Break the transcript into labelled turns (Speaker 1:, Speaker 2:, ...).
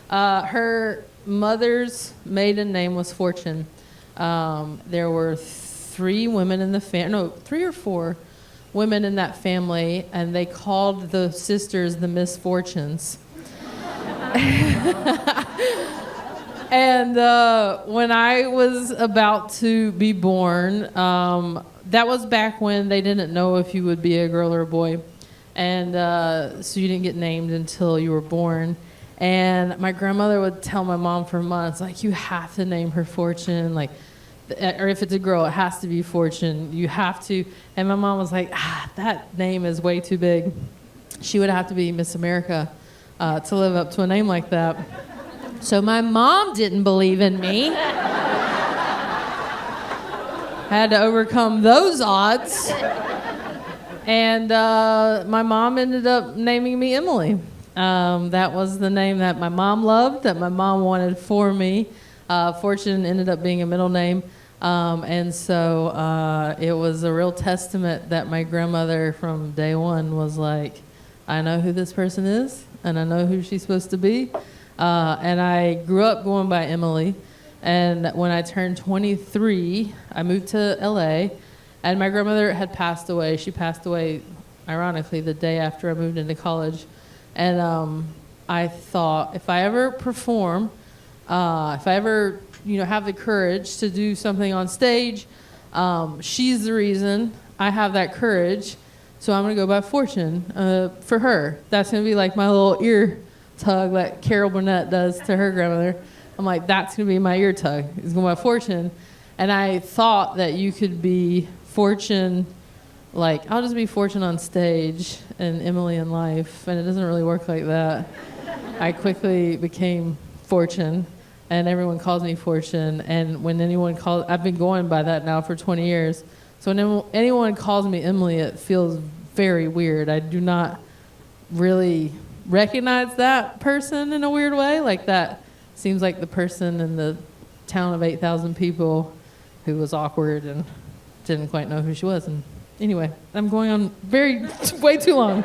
Speaker 1: Her mother's maiden name was Fortune. There were three women in the three or four women in that family, and they called the sisters the Misfortunes. And when I was about to be born, that was back when they didn't know if you would be a girl or a boy. And so you didn't get named until you were born. And my grandmother would tell my mom for months, like, you have to name her Fortune. Like, or if it's a girl, it has to be Fortune. You have to. And my mom was like, that name is way too big. She would have to be Miss America to live up to a name like that. So my mom didn't believe in me. Had to overcome those odds. And my mom ended up naming me Emily. That was the name that my mom loved, that my mom wanted for me. Fortune ended up being a middle name. And so it was a real testament that my grandmother from day one was like, I know who this person is, and I know who she's supposed to be. And I grew up going by Emily. And when I turned 23, I moved to LA, and my grandmother had passed away. She passed away, ironically, the day after I moved into college. And I thought, if I ever perform, if I ever, have the courage to do something on stage, she's the reason I have that courage. So I'm going to go by Fortune for her. That's going to be like my little ear tug that Carol Burnett does to her grandmother. I'm like, that's going to be my ear tug. It's going by Fortune. And I thought that you could be Fortune, like, I'll just be Fortune on stage and Emily in life. And it doesn't really work like that. I quickly became Fortune, and everyone calls me Fortune. And when anyone calls, I've been going by that now for 20 years. So when anyone calls me Emily, it feels very weird. I do not really recognize that person in a weird way. Like, that seems like the person in the town of 8,000 people who was awkward and didn't quite know who she was. And anyway, I'm going on way too long.